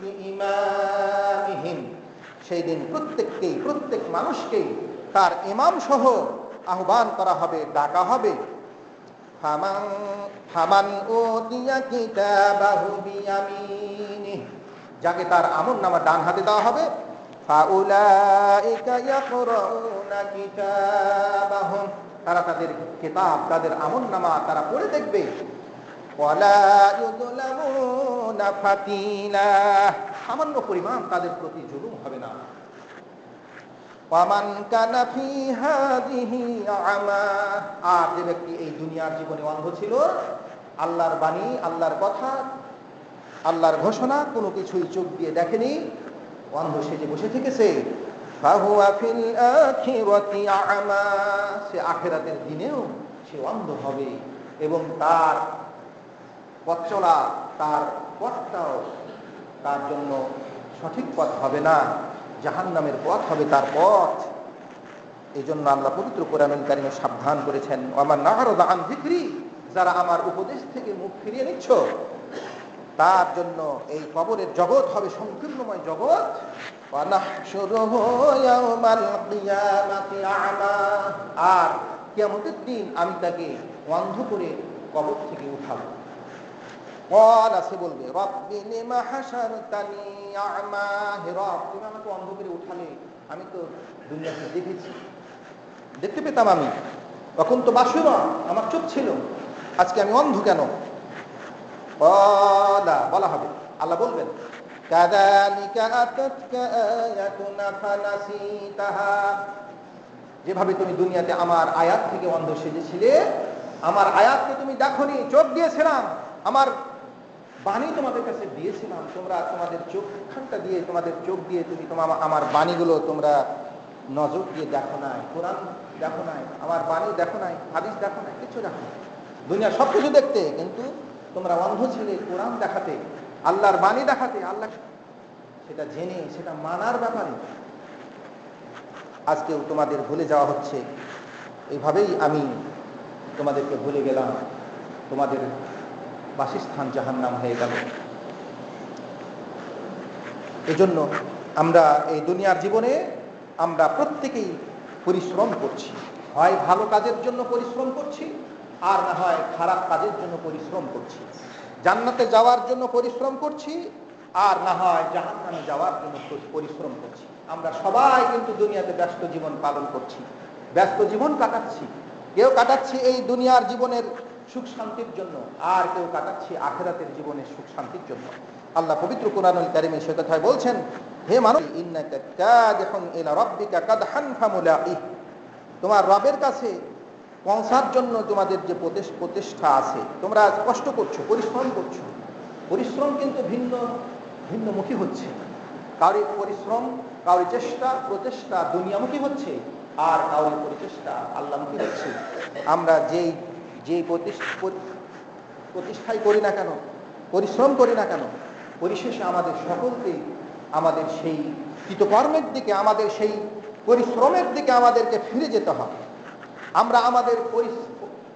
বিইমামিহিম, সেই দিন প্রত্যেক মানুষকেই তার ইমাম সহ আহ্বান করা হবে, ডাকা হবে। ফামান উতিয়া কিতাবাহু বিয়ামিনিহি, যাকে তার আমলনামা ডান হাতে দেওয়া হবে, ফাউলাইকা ইয়াকরাউনা কিতাবাহুম, তারা তাদের কিতাব, তাদের আমলনামা তারা পড়ে দেখবে। ওয়ালা ইউযলামুনা ফাতিলা, সামান্য পরিমাণ তাদের প্রতি জুলুম হবে না। ওয়ামান কানা ফি হাযিহি আমা, আর যে ব্যক্তি এই দুনিয়ার জীবনে অন্ধ ছিল, আল্লাহর বাণী, আল্লাহর কথা, আল্লাহর ঘোষণা কোনো কিছুই চোখ দিয়ে দেখেনি, অন্ধ সেজে বসে থেকেছে, ফাহুয়া ফিল আখিরাতি আমা, সে আখিরাতের দিনেও সে অন্ধ হবে এবং তার পথ চলা, তার পথটাও তার জন্য সঠিক পথ হবে না, জাহান্নামের পথ হবে তার পথ। এই জন্য আল্লাহ পবিত্র কোরআনুল কারীমে সাবধান করেছেন, ওয়ামান না'রাদা আন যিকরি, যারা আমার উপদেশ থেকে মুখ ফিরিয়ে নিচ্ছ, তার জন্য এই কবরের জগৎ হবে সংকীর্ণময় জগৎ। ওয়া নাহশুরুহু ইয়াওমাল কিয়ামাতি আ'মা, আর কিয়ামতের দিন আমি তাকে অন্ধ করে কবর থেকে উঠাবো। ক্বালা, সে বলবে, রব্বি লিমা হাশারতানি আ'মা, হে রব, তুমি আমাকে অন্ধ করে উঠালে, আমি তো দুনিয়াতে দেখেছি, দেখতে পেতাম আমি, তখন তো বাসুরা, আমার চোখ ছিল, আজকে আমি অন্ধ কেন? ক্বালা, বলা হবে, আল্লাহ বলবেন, কাযালিকা আতাতকা আয়াতুনা ফানাসিতাহা, যেভাবে তুমি দুনিয়াতে আমার আয়াত থেকে অন্ধ সেজেছিলে, আমার আয়াতকে তুমি দেখোনি, চোখ দিয়েছিলাম, আমার বাণী তোমাদের কাছে দিয়েছিলাম, তোমরা তোমাদের চোখখানটা দিয়ে, তোমাদের চোখ দিয়ে তুমি আমার বাণীগুলো তোমরা নজর দিয়ে দেখো নাই, কোরআন দেখো নাই, আমার বাণী দেখো নাই, হাদিস দেখো নাই, কিছু দেখো নাই, দুনিয়া সব কিছু দেখতে, কিন্তু তোমরা অন্ধ ছিলে কোরআন দেখাতে, আল্লাহর বাণী দেখাতে, আল্লাহ সেটা জেনে সেটা মানার ব্যাপারে আজকেও তোমাদের ভুলে যাওয়া হচ্ছে। এইভাবেই আমি তোমাদেরকে ভুলে গেলাম, তোমাদের বাসস্থান জাহান্নাম হয়ে গেল। এজন্য আমরা এই দুনিয়ার জীবনে আমরা প্রত্যেকেই পরিশ্রম করছি, হয় ভালো কাজের জন্য পরিশ্রম করছি, আর না হয় খারাপ কাজের জন্য পরিশ্রম করছি। জান্নাতে যাওয়ার জন্য পরিশ্রম করছি, আর না হয় জাহান্নামে যাওয়ার জন্য পরিশ্রম করছি। আমরা সবাই কিন্তু দুনিয়াতে ব্যস্ত জীবন পালন করছি, ব্যস্ত জীবন কাটাচ্ছি। কেউ কাটাচ্ছি এই দুনিয়ার জীবনের সুখ শান্তির জন্য, আর কেউ কাটাচ্ছি আখিরাতের জীবনের সুখ শান্তির জন্য। আল্লাহ পবিত্র কুরআনুল কারীমে সে কথাই বলছেন, হে মানুষ, ইন্নাকা কাদিহুন ইলা রাব্বিকা কাদহান ফামুলাকিহ, তোমার রবের কাছে পৌঁছার জন্য তোমাদের যে প্রচেষ্টা আছে, তোমরা কষ্ট করছো, পরিশ্রম করছো। পরিশ্রম কিন্তু ভিন্ন ভিন্নমুখী হচ্ছে। কারোর পরিশ্রম, কারোর প্রচেষ্টা দুনিয়ামুখী হচ্ছে, আর কারোর প্রচেষ্টা আল্লাহমুখী হচ্ছে। আমরা যেই প্রতিষ্ঠাই করি না কেন, পরিশ্রম করি না কেন, পরিশেষে আমাদের সকলকে আমাদের সেই কৃতকর্মের দিকে, আমাদের সেই পরিশ্রমের দিকে আমাদেরকে ফিরে যেতে হবে। আমরা আমাদের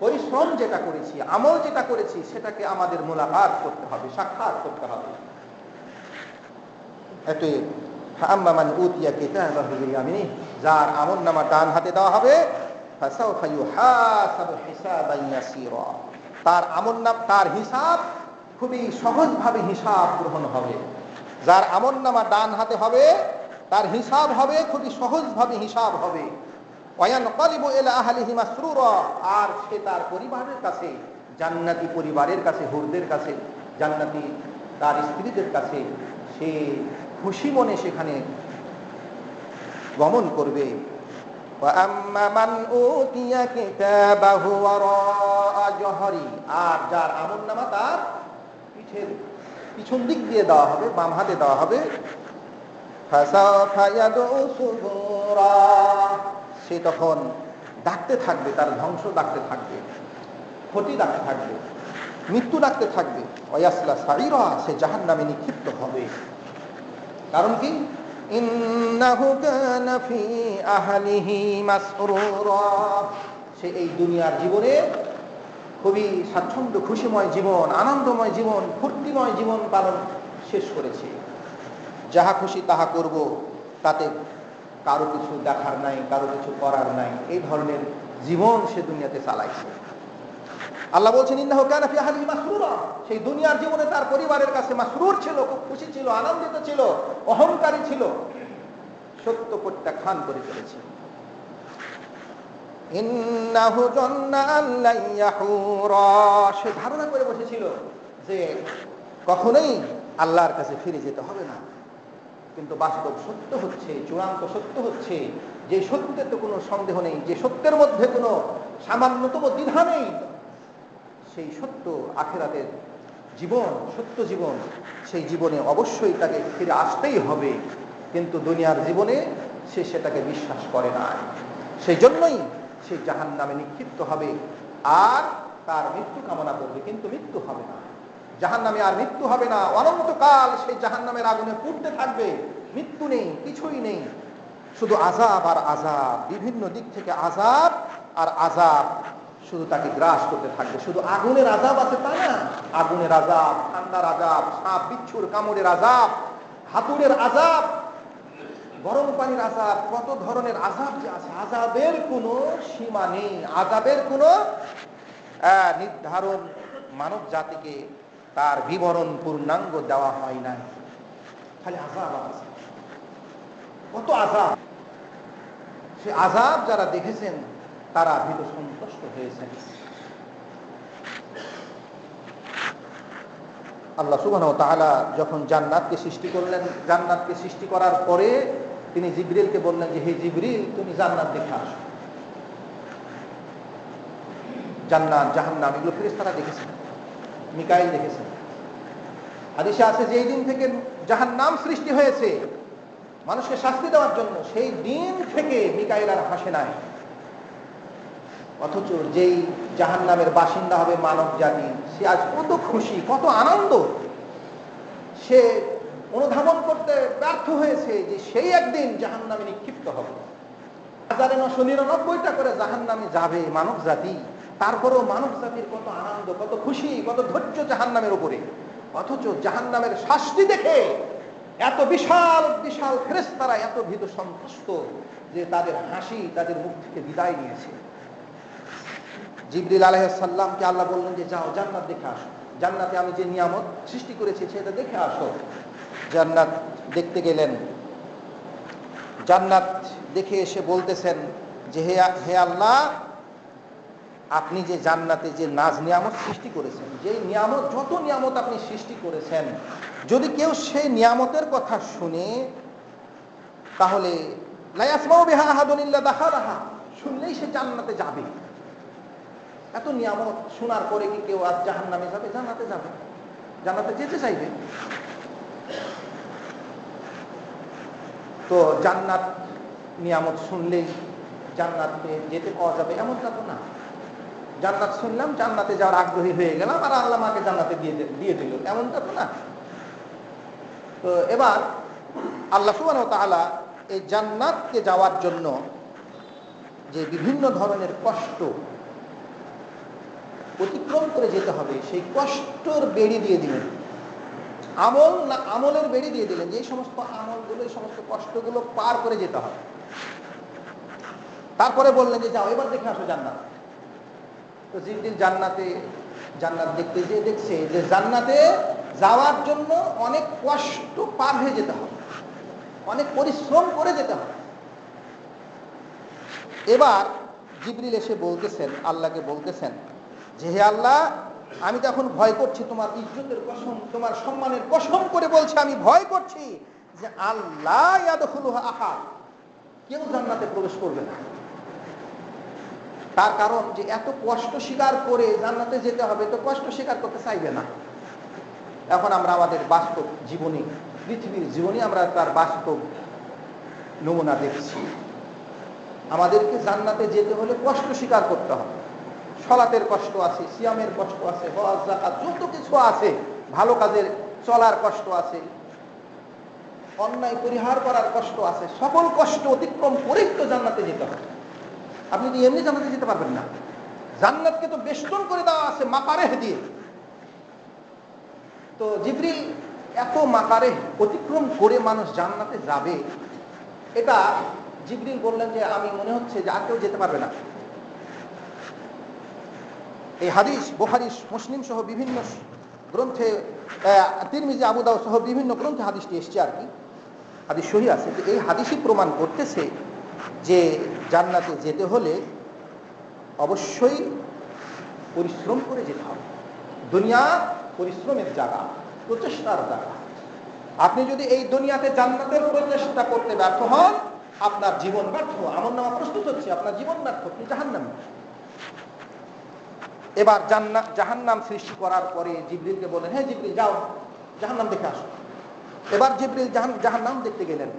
পরিশ্রম যেটা করেছি, আমল যেটা করেছি, সেটাকে আমাদের মোলাকাত করতে হবে, সাক্ষাৎ করতে হবে। ফাআম্মান উতিয়া কিতাবাহু বিয়ামিনিহি, যার আমলনামা ডান হাতে দেওয়া হবে, ফাসাউফা ইউহাসাবু হিসাবান ইয়াসীরা, তার আমলনামা, তার হিসাব খুবই সহজভাবে হিসাব গ্রহণ হবে। যার আমলনামা ডান হাতে হবে, তার হিসাব হবে খুবই সহজভাবে হিসাব হবে। ওয়ায়ানকালিবু ইলা আহলিহি মাসরুরা, আর সে তার পরিবারের কাছে, জান্নাতি পরিবারের কাছে, হুরদের কাছে, জান্নাতি তার স্ত্রীদের কাছে সে খুশি মনে সেখানে গমন করবে। ওয়াআম্মা মান উতিয়া কিতাবাহু ওয়ারাআ জহরি, আর যার আমলনামা তার পিছন দিক দিয়ে দেওয়া হবে, বাম হাতে দেওয়া হবে, ফাসাফা ইয়াদউ সুবুরা, সে তখন ডাকতে থাকবে, তার ধ্বংস ডাকতে থাকবে, ক্ষতি ডাকতে থাকবে, মৃত্যু ডাকতে থাকবে। ওয়াসলা সাইরা, সে জাহান্নামে নিক্ষিপ্ত হবে। কারণ কি? ইন্নাহু কানা ফি আহলিহি মাসরুরা, সে এই দুনিয়ার জীবনে খুবই স্বাচ্ছন্দ্য খুশিময় জীবন, আনন্দময় জীবন, ফুর্তিময় জীবন পালন শেষ করেছে। যাহা খুশি তাহা করব, তাতে কারো কিছু দেখার নাই, কারো কিছু করার নাই, এই ধরনের জীবন সে দুনিয়াতে চালাইছে। আল্লাহ বলছেন, ইন্নাহু কানা ফি আহলিহি মাসরুরা, সেই দুনিয়ার জীবনে তার পরিবারের কাছে মাসরুর ছিল, খুব খুশি ছিল, আনন্দিত ছিল, অহংকারী ছিল, সত্য প্রত্যাখ্যান করে ফেলেছে। ইন্নাহু জান্না আল্লা ইয়াহুরা, সে ধারণা করে বসেছিল যে কখনোই আল্লাহর কাছে ফিরে যেতে হবে না। কিন্তু বাস্তব সত্য হচ্ছে, চূড়ান্ত সত্য হচ্ছে, যে সত্যে তো কোনো সন্দেহ নেই, যে সত্যের মধ্যে কোনো সামান্যতম দ্বিধা নেই, সেই সত্য আখিরাতের জীবন, সত্য জীবন, সেই জীবনে অবশ্যই তাকে ফিরে আসতেই হবে। কিন্তু দুনিয়ার জীবনে সে সেটাকে বিশ্বাস করে না, সেই জন্যই সে জাহান্নামে নিক্ষিপ্ত হবে, আর তার মৃত্যু কামনা করবে, কিন্তু মৃত্যু হবে না। জাহান্নামে আর মৃত্যু হবে না, অনন্তকাল সেই জাহান্নামের আগুনে পুড়তে থাকবে। মৃত্যু নেই, কিছুই নেই, শুধু আযাব আর আযাব, বিভিন্ন দিক থেকে আযাব আর আযাব শুধু তাকে গ্রাস করতে থাকবে। শুধু আগুনের আযাব আছে তা না, আগুনের আযাব, ঠান্ডার আযাব, সাপ বিচ্ছুর কামড়ের আযাব, হাতুড়ের আযাব, গরম পানির আযাব, কত ধরনের আযাব যে আছে, আযাবের কোনো সীমা নেই, আযাবের কোনো নির্ধারণ মানব জাতিকে তার বিবরণ পূর্ণাঙ্গ দেওয়া হয় নাই। খালি আযাব আছে, কত আযাব। সে আযাব যারা দেখেছেন তারা ভীত সন্তুষ্ট হয়েছেন। আল্লাহ সুবহানাহু ওয়া তাআলা যখন জান্নাতকে সৃষ্টি করলেন, জান্নাতকে সৃষ্টি করার পরে তিনি জিবরিলকে বললেন যে, হে জিবরিল, তুমি জান্নাত দেখে আসো। জান্নাত, জাহান্নাম এগুলো ফেরেশতারা দেখেছেন, মিকাইল দেখেছেন। হাদিসে আছে যে এই দিন থেকে জাহান্নাম সৃষ্টি হয়েছে মানুষকে শাস্তি দেওয়ার জন্য, সেই দিন থেকে মিকাইল আর হাসে নাই। অথচ যেই জাহান্নামের বাসিন্দা হবে মানব জাতি, সে আজ কত খুশি, কত আনন্দ। সে অনুধাবন করতে ব্যর্থ হয়েছে যে সেই একদিন জাহান্নামে নিক্ষিপ্ত হবে। 1999টা করে জাহান্নামে যাবে মানব জাতি, তারপরেও মানব জাতির কত আনন্দ, কত খুশি, কত ধৈর্য জাহান্নামের উপরে। অথচ জাহান্নামের শাস্তি দেখে এত বিশাল বিশাল ফেরেশতারা এত ভীত সন্তুষ্ট যে তাদের হাসি তাদের মুখ থেকে বিদায় নিয়েছে। জিবরিল আলাইহিস সালামকে আল্লাহ বললেন যে যাও জান্নাত দেখে আসো, জান্নাতে আমি যে নিয়ামত সৃষ্টি করেছি সেটা দেখে আসো। জান্নাত দেখতে গেলেন, জান্নাত দেখে এসে বলতেছেন যে হে আল্লাহ, আপনি যে জান্নাতে যে নাজ নিয়ামত সৃষ্টি করেছেন, যে নিয়ামত যত নিয়ামত আপনি সৃষ্টি করেছেন, যদি কেউ সেই নিয়ামতের কথা শুনে তাহলে লা ইয়াসমাউ বিহা আহাদুন ইল্লা দাখালাহা, শুনলেই সে জান্নাতে যাবে। এত নিয়ামত শোনার পরে কি কেউ আজ জাহান্নামে যাবে? জান্নাতে যাবে, জান্নাতে যেতে চাইবে। তো জান্নাত নিয়ামত শুনলেই জান্নাতে যেতে পাওয়া যাবে এমনটা তো না। জান্নাত শুনলাম, জান্নাতে যাওয়ার আগ্রহী হয়ে গেলাম, আর আল্লাহ আমাকে জান্নাতে দিয়ে দিল, এমনটা তো না। তো এবার আল্লাহ সুবহানাহু ওয়া তাআলা এই জান্নাতকে যাওয়ার জন্য যে বিভিন্ন ধরনের কষ্ট অতিক্রম করে যেতে হবে, সেই কষ্টর বেড়ি দিয়ে দিলেন। আমলের বেড়ি দিয়ে দিলেন, যে সমস্ত আমলগুলো, এই সমস্ত কষ্টগুলো পার করে যেতে হবে। তারপরে বললেন যে যাও এবার দেখে আসো জান্নাত। তো জিবরিল জান্নাত দেখতে যেয়ে দেখছে যে জান্নাতে যাওয়ার জন্য অনেক কষ্ট পার হয়ে যেতে হবে, অনেক পরিশ্রম করে যেতে হবে। এবার জিবরিল এসে বলতেছেন, আল্লাহকে বলতেছেন যে হে আল্লাহ, আমি তো এখন ভয় করছি, তোমার ইজ্জতের কসম, তোমার সম্মানের কসম করে বলছি, আমি ভয় করছি যে আল্লাহ ইয়াদখুলুহা আহাদ, কেউ জান্নাতে প্রবেশ করবে না। তার কারণ যে এত কষ্ট স্বীকার করে জান্নাতে যেতে হবে, তো কষ্ট স্বীকার করতে চাইবে না। এখন আমরা আমাদের বাস্তব জীবনী, পৃথিবীর জীবনী আমরা তার বাস্তব নমুনা দেখছি। আমাদেরকে জান্নাতে যেতে হলে কষ্ট স্বীকার করতে হবে। সালাতের কষ্ট আছে, সিয়ামের কষ্ট আছে, হজ যাকাত যত কিছু আছে, ভালো কাজের চলার কষ্ট আছে, অন্যায় পরিহার করার কষ্ট আছে, সকল কষ্ট অতিক্রম করেই তো জান্নাতে যেতে হবে। আপনি তো এমনি জান্নাতে যেতে পারবেন না। জান্নাতকে তো বেষ্টন করে দেওয়া আছে মাকারেহ দিয়ে। তো জিবরিল এত মাকারেহ অতিক্রম করে মানুষ জান্নাতে যাবে, এটা জিবরিল বললেন যে আমি মনে হচ্ছে যে আর কেউ যেতে পারবে না। এই হাদিস বুখারী, মুসলিম সহ বিভিন্ন গ্রন্থে, তিরমিজি, আবু দাউদ সহ বিভিন্ন গ্রন্থে হাদিসটি এসেছে আর কি, হাদিস সহিহ আছে। তো এই হাদিসই প্রমাণ করতেছে যে জান্নাতে যেতে হলে অবশ্যই পরিশ্রম করে যেতে হবে। দুনিয়া পরিশ্রমের জায়গা, প্রচেষ্টার জায়গা। আপনি যদি এই দুনিয়াতে জান্নাতের প্রচেষ্টা করতে ব্যর্থ হন, আপনার জীবন ব্যর্থ, আমলনামা প্রস্তুত হচ্ছে, আপনার জীবন ব্যর্থ, আপনি জাহান্নামী। এবার জাহান্নাম সৃষ্টি করার পরে জিবরিলকে বলেন, হ্যাঁ জিবরিল যাও জাহান্নাম দেখে আসো। এবার জিবরিল জাহান্নাম দেখতে গেলেন,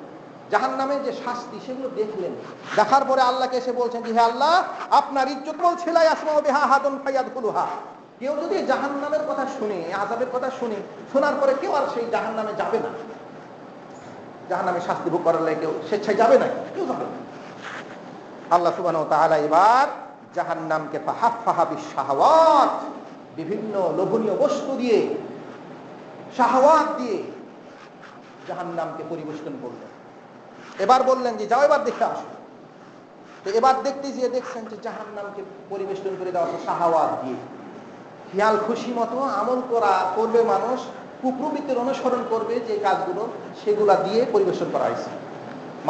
জাহান্নামের যে শাস্তি সেগুলো দেখলেন। দেখার পরে আল্লাহকে এসে বলছেন যে হে আল্লাহ, আপনার ইজ্জত বলছে লা ইয়াসমাউ বিহা আহাদুন ফায়াদখুলুহা, কেউ যদি জাহান্নামের কথা শুনে, আযাবের কথা শুনে, শোনার পরে কেউ আর সেই জাহান্নামে যাবে না, জাহান্নামে শাস্তি ভোগ করার লাগে কেউ স্বেচ্ছায় যাবে না, কেউ যাবে না। আল্লাহ সুবহানাহু ওয়া তাআলা এবার জাহান্নামকে ফাহাফফাহা বিশ-শাহাওয়াত, বিভিন্ন লোভনীয় বস্তু দিয়ে, শাহাওয়াত দিয়ে জাহান্নামকে পরিবেষ্টন করলেন। এবার বললেন যে যাও এবার দেখে আসো। তো এবার দেখতে গিয়ে দেখছেন যে জাহান্নামকে পরিবেষ্টন করে দেওয়া হচ্ছে শাহাওয়াত দিয়ে। খেয়াল খুশি মতো আমল করবে মানুষ, কুপ্রবৃত্তির অনুসরণ করবে যে কাজগুলো, সেগুলা দিয়ে পরিবেশন করা হয়েছে।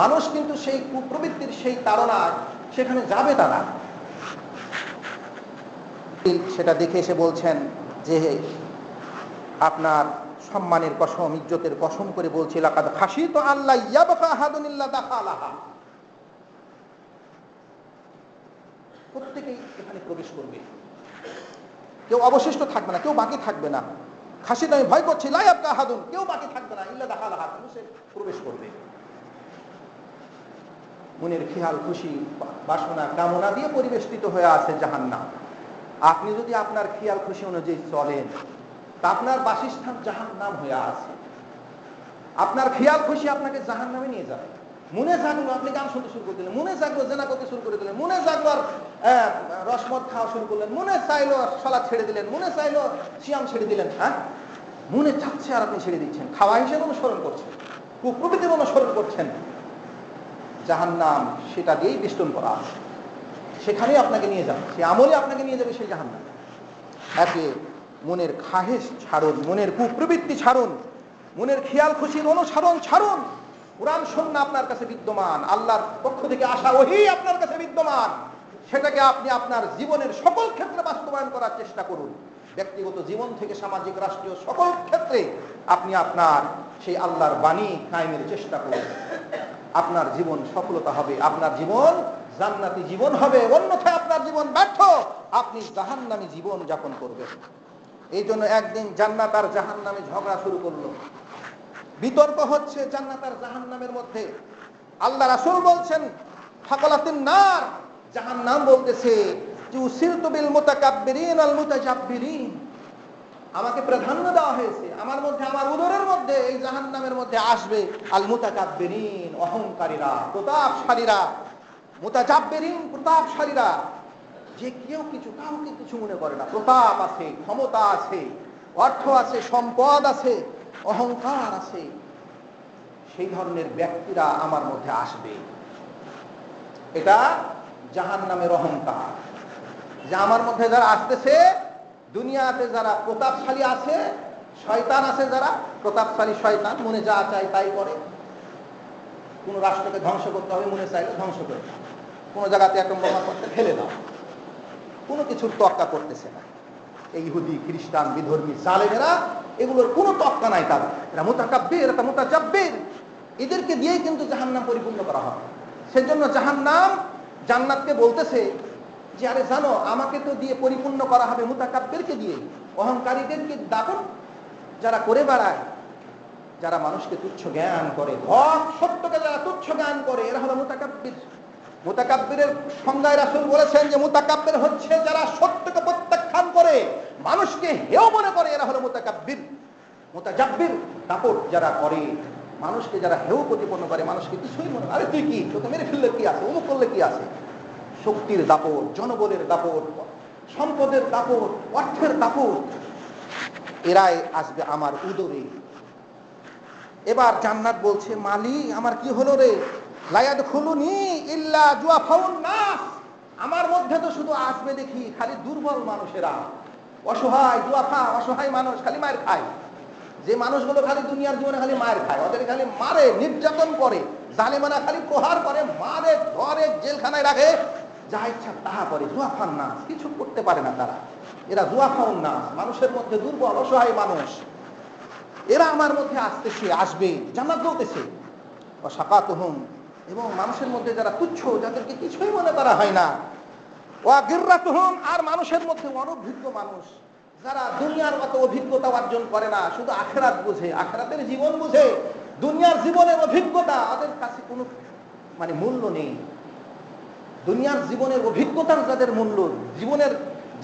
মানুষ কিন্তু সেই কুপ্রবৃত্তির সেই তাড়নায় সেখানে যাবে তারা। সেটা দেখে এসে বলছেন যে আপনার সম্মানের কসম, ইজ্জতের কসম করে বলছি, লাকাদ খাশিতু আল্লা ইয়াবকা আহাদুন ইল্লা দাখালাহা, প্রত্যেকেই এখানে প্রবেশ করবে, কেউ অবশিষ্ট থাকবে না, কেউ বাকি থাকবে না। খাশিত, আমি ভয় করছি, লা ইয়াবকা আহাদুন, কেউ বাকি থাকবে না, ইল্লা দাখালাহা, সে প্রবেশ করবে। মনের খেয়াল খুশি বাসনা কামনা দিয়ে পরিবেষ্টিত হয়ে আছে জাহান্নাম। আপনি যদি আপনার খেয়াল খুশি অনুযায়ী চলেন, তা আপনার বাসস্থান জাহান্নাম হয়ে আছে। আপনার খেয়াল খুশি আপনাকে জাহান্নামে নিয়ে যাবে। মনে জাগলো আপনি গান শুনতে শুরু করে দিলেন, মনে জাগলো জেনা করতে শুরু করে দিলেন, মনে জাগলো আর রসমদ খাওয়া শুরু করলেন, মনে চাইলো সালাদ ছেড়ে দিলেন, মনে চাইলো সিয়াম ছেড়ে দিলেন। হ্যাঁ, মনে চাচ্ছে আর আপনি ছেড়ে দিচ্ছেন, খাওয়া হিসেবে অনুসরণ করছেন। কুপ্রবৃত্তির অনুসরণ করছেন, জাহান্নাম সেটা দিয়েই বেষ্টন করা আছে, সেখানেই আপনাকে নিয়ে যাবে, সে আমলে আপনাকে নিয়ে যাবে সেই জাহান্নাম। একে মনের খাহেশ ছাড়ুন, মনের কুপ্রবৃত্তি ছাড়ুন, মনের খেয়াল খুশির অনুসরণ ছাড়ুন। কোরআন সুন্নাহ আপনার কাছে বিদ্যমান, আল্লাহর পক্ষ থেকে আসা ওহী আপনার কাছে বিদ্যমান, সেটাকে আপনি আপনার জীবনের সকল ক্ষেত্রে বাস্তবায়ন করার চেষ্টা করুন। ব্যক্তিগত জীবন থেকে সামাজিক, রাষ্ট্রীয় সকল ক্ষেত্রে আপনি আপনার সেই আল্লাহর বাণী কায়েমের চেষ্টা করুন। আপনার জীবন সফলতা হবে, আপনার জীবন জান্নাতি জীবন হবে, অন্যথায় আপনার জীবন ব্যর্থ, আপনি জাহান্নামী জীবন যাপন করবেন। এই জন্য একদিন জান্নাত আর জাহান্নামে ঝগড়া শুরু করলো, বিতর্ক হচ্ছে জান্নাত আর জাহান্নামের মধ্যে। আল্লাহ রাসূল বলছেন ফাকালাতিন নার, জাহান্নাম বলতেছে যে উসিরতু বিল মুতাকাব্বিরিন আল মুতাজাব্বিরিন, আমাকে প্রাধান্য দেওয়া হয়েছে, আমার মধ্যে, আমার উদরের মধ্যে এই জাহান্নামের মধ্যে আসবে আল মুতাকাব্বিরিন, অহংকারীরা, প্রতাপশালীরা, মুতাজাব্বিরিন, প্রতাপশালীরা, যে কেউ কিছু, কাউকে কিছু মনে করে না, প্রতাপ আছে, ক্ষমতা আছে, অর্থ আছে, সম্পদ আছে, অহংকার আছে, সেই ধরনের ব্যক্তিরা আমার মধ্যে আসবে। এটা জাহান্নামের অহংকার, যে আমার মধ্যে যারা আসতেছে, দুনিয়াতে যারা প্রতাপশালী আছে, শয়তান আছে, যারা প্রতাপশালী শয়তান, মনে যা চায় তাই করে। কোন রাষ্ট্রকে ধ্বংস করতে হবে, মনে চাইলে ধ্বংস করে দাও, কোন জায়গাতে অ্যাটম বোমা করতে ফেলে দাও, কোনো কিছুর তোয়াক্কা করতেছে না। এই ইহুদি, খ্রিস্টান, বিধর্মী জালেমেরা, এগুলোর কোনো তোয়াক্কা নাই তাদের। এরা মুতাকাব্বির, এরা মুতাজাব্বির, এদেরকে দিয়েই কিন্তু জাহান্নাম পরিপূর্ণ করা হবে। সেজন্য জাহান্নাম জান্নাতকে বলতেছে যে আরে জানো, আমাকে তো দিয়ে পরিপূর্ণ করা হবে মুতাকাব্বিরকে দিয়ে, অহংকারীদেরকে দাপন যারা করে বেড়ায়, যারা মানুষকে তুচ্ছ জ্ঞান করে, হক সত্যকে যারা তুচ্ছ জ্ঞান করে, এরা হলো মুতাকাব্বির। মুতাকাব্বিরের সংজ্ঞায় রাসূল বলেছেন যে মুতাকাব্বির হচ্ছে যারা সত্যকে প্রত্যাখ্যান করে, মানুষকে হেয় মনে করে, এরা হলো মুতাকাব্বির। মুতাজাব্বির দাপট যারা করে, মানুষকে যারা হেয় প্রতিপন্ন করে, মানুষকে কিছুই মনে, আরে তুই কি, তোকে মেরে ফেললে কি আছে, অমুক করলে কি আছে, শক্তির দাপট, জনবলের দাপট, সম্পদের দাপট, অর্থের দাপট, এরাই আসবে আমার উদরে। এবার জান্নাত বলছে মালি, আমার কি হলো রে, লা ইয়াদখুলুনি ইল্লা জুআফাউন নাস, আমার মধ্যে তো শুধু আসবে দেখি খালি দুর্বল মানুষেরা, অসহায়, জুআফা, অসহায় মানুষ, খালি মায়ের খায়। যে মানুষগুলো খালি দুনিয়ার জীবনে খালি মায়ের খায়, ওদের খালি মারে, নির্যাতন করে, জালেমানা খালি প্রহার করে, মারে, ধরে, জেলখানায় রাখে, যা ইচ্ছা তাহা করে, জুআফান নাস, কিছু করতে পারে না তারা। এরা জুআফাউন নাস, মানুষের মধ্যে দুর্বল, অসহায় মানুষ, এরা আমার মধ্যে আসবে, জান্নাত বলতেছে। ওয়াসাকাতুহুম, এবং মানুষের মধ্যে যারা তুচ্ছ, যাদেরকে কিছুই মনে করা হয় না, ওয়া গিররাতুহুম, আর মানুষের মধ্যে অনভিজ্ঞ মানুষ, যারা দুনিয়ার মতো অভিজ্ঞতা অর্জন করে না, শুধু আখিরাত বুঝে, আখিরাতের জীবন বুঝে, দুনিয়ার জীবনের অভিজ্ঞতা ওদের কাছে কোনো মূল্য নেই। দুনিয়ার জীবনের অভিজ্ঞতার যাদের মূল্য,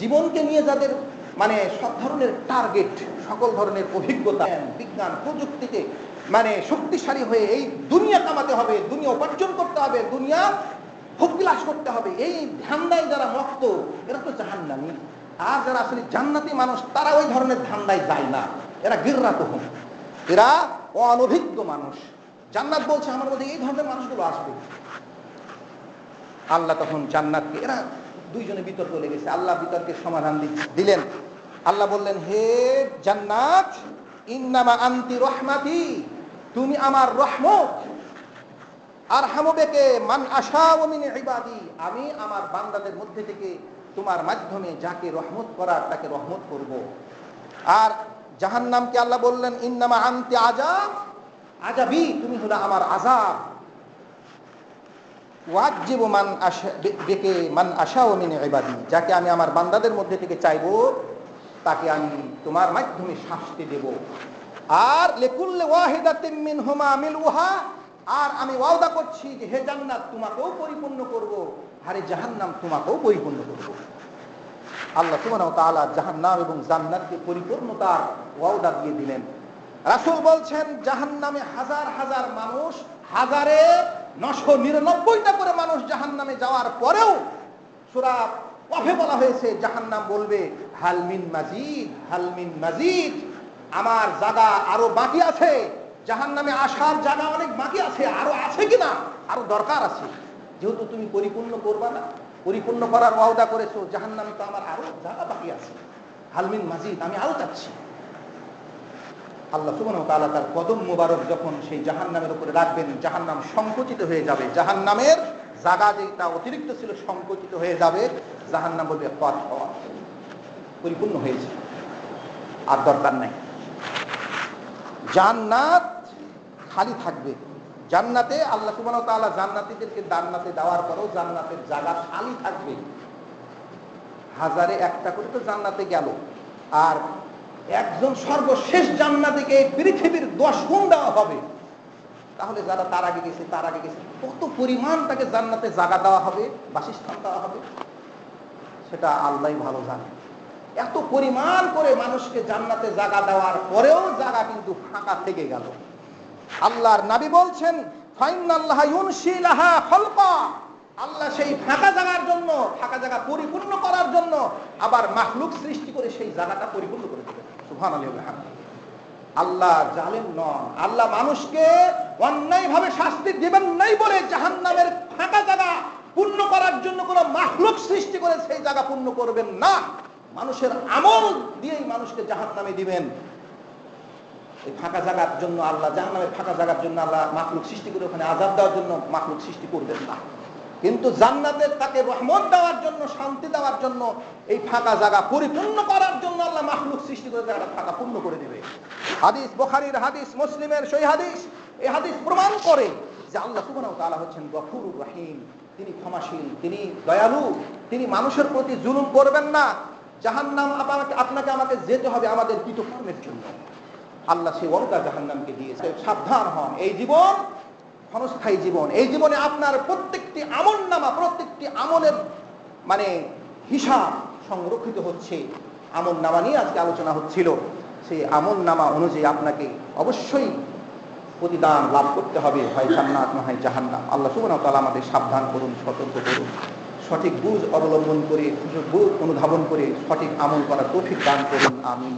জীবনকে নিয়ে যাদের সব ধরনের টার্গেট, সকল ধরনের অভিজ্ঞতা, বিজ্ঞান, প্রযুক্তিতে শক্তিশালী হয়ে এই দুনিয়া কামাতে হবে, দুনিয়া উপার্জন করতে হবে, দুনিয়া ভোগবিলাস করতে হবে, এই ধান্দায় যারা মত্ত, এরা তো জাহান্নামী। আর যারা আসলে জান্নাতি মানুষ, তারা ওই ধরনের ধান্দায় যায় না, এরা গিররাতুহুম, এরা অনভিজ্ঞ মানুষ। জান্নাত বলছে আমার মধ্যে এই ধরনের মানুষগুলো আসবে। আল্লাহ তখন জান্নাতকে, এরা দুইজনে বিতর্ক লেগেছে, আল্লাহ বিতর্কের সমাধান দিলেন। আল্লাহ বললেন, হে জান্নাত, ইন্নামা আনতি রহমাতি, তুমি আমার রহমত, আরহামু বিকা মান আশাউ মিন ইবাদি, আমি আমার বান্দাদের মধ্যে থেকে তোমার মাধ্যমে যাকে রহমত করার তাকে রহমত করব। আর জাহান্নামকে আল্লাহ বললেন, ইন্নামা আনতি আযাবি, তুমি হলো আমার আযাব, ওয়াজিবু মান আশাউ মিন ইবাদি, যাকে আমি আমার বান্দাদের মধ্যে থেকে চাইবো তাকে আমি তোমার মাধ্যমে শাস্তি দেব। আর লিকুল্লি ওয়াহিদাতিন মিনহুমা মিলউহা, আর আমি ওয়াদা করছি যে হে জান্নাত, তোমাকেও পরিপূর্ণ করব, আর এই জাহান্নাম তোমাকেও পরিপূর্ণ করব। আল্লাহ সুবহানাহু ওয়া তাআলা জাহান্নাম এবং জান্নাতকে পরিপূর্ণতার ওয়াদা দিয়ে দিলেন। রাসূল বলছেন, জাহান্নামে হাজার হাজার মানুষ, 999টা করে মানুষ জাহান্নামে যাওয়ার পরেও সূরা কফে বলা হয়েছে, জাহান্নাম বলবে হাল মিন মাজিদ, হাল মিন মাজিদ, আমার জায়গা আরো বাকি আছে, জাহান্নামে আসার জায়গা অনেক বাকি আছে, আরো আছে কিনা, আরো দরকার আছে। যেহেতু তুমি পরিপূর্ণ করবা না, পরিপূর্ণ করার ওয়াদা করেছো, জাহান্নামে তো আমার আরো জায়গা বাকি আছে, হালমিন মাজিদ, আমি আরো চাচ্ছি। আল্লাহ সুবহানাহু ওয়া তাআলা তার কদম মোবারক যখন সেই জাহান্নামের উপরে রাখবেন, জাহান্নাম সংকুচিত হয়ে যাবে, জাহান্নামের জায়গা যেটা অতিরিক্ত ছিল সংকুচিত হয়ে যাবে। জাহান্নাম বলবে পার হওয়া পরিপূর্ণ হয়েছে, আর দরকার নাই। জান্নাত খালি থাকবে। জান্নাতে আল্লাহ সুবহানাহু ওয়া তাআলা জান্নাতীদেরকে জান্নাতে দেওয়ার পরেও জান্নাতের জায়গা খালি থাকবে। হাজারে একটা করে তো জান্নাতে গেল, আর একজন সর্বশেষ জান্নাতীকে পৃথিবীর 10 গুণ দেওয়া হবে। তাহলে যারা তার আগে গেছে কত পরিমাণ তাকে জান্নাতে জায়গা দেওয়া হবে, বাসস্থান দেওয়া হবে, সেটা আল্লাহই ভালো জানে। এত পরিমাণ করে মানুষকে জান্নাতে জায়গা দেওয়ার পরেও জায়গা কিন্তু ফাঁকা থেকে গেল। আল্লাহর নবী বলছেন, ফাইনাল্লাহ ইউনশি লাহা খালকা, আল্লাহ সেই ফাঁকা জায়গার জন্য, ফাঁকা জায়গা পরিপূর্ণ করার জন্য আবার মাখলুক সৃষ্টি করে সেই জায়গাটা পরিপূর্ণ করে দেবেন। সুবহানাল্লাহ। আল্লাহ জালেম নন। আল্লাহ মানুষকে অন্যায়ভাবে শাস্তি দিবেন নাই বলে জাহান্নামের ফাঁকা জায়গা পূর্ণ করার জন্য কোন মাখলুক সৃষ্টি করে সেই জায়গা পূর্ণ করবেন না। মানুষের আমল দিয়েই মানুষকে জাহান্নামে দিবেন। এই ফাঁকা জায়গার জন্য আল্লাহ, জাহান্নামের ফাঁকা জায়গার জন্য আল্লাহ মাখলুক সৃষ্টি করে ওখানে আযাব দেওয়ার জন্য মাখলুক সৃষ্টি করবেন না। কিন্তু জান্নাতের তাকে রহমত দেওয়ার জন্য, শান্তি দেওয়ার জন্য, এই ফাঁকা জায়গা পরিপূর্ণ করার জন্য আল্লাহ মাখলুক সৃষ্টি করে জায়গাটা ফাঁকা পূর্ণ করে দিবে। হাদিস, বুখারীর হাদিস, মুসলিমের সহিহ হাদিস। এই হাদিস প্রমাণ করে যে আল্লাহ সুবহানাহু ওয়া তাআলা হচ্ছেন গফুরুর রহিম, তিনি ক্ষমাশীল, তিনি দয়ালু, তিনি মানুষের প্রতি জুলুম করবেন না। জাহান্নাম আপনাকে আমাকে যেতে হবে আমাদের কৃতকর্মের জন্য। আল্লাহ সেই ওয়াদা জাহান্নামকে দিয়েছে। সাবধান হন, এই জীবন ক্ষণস্থায়ী জীবন। এই জীবনে আপনার প্রত্যেকটি আমলনামা, প্রত্যেকটি আমলের হিসাব সংরক্ষিত হচ্ছে। আমলনামা নিয়ে আজকে আলোচনা হচ্ছিল। সেই আমলনামা অনুযায়ী আপনাকে অবশ্যই প্রতিদান লাভ করতে হবে, হয় জান্নাত না হয় জাহান্নাম। আল্লাহ সুবহানাহু ওয়া তাআলা আমাদের সাবধান করুন, সতর্ক করুন, সঠিক বুঝ অবলম্বন করে, বুঝ অনুধাবন করে সঠিক আমল করার তৌফিক দান করুন। আমিন।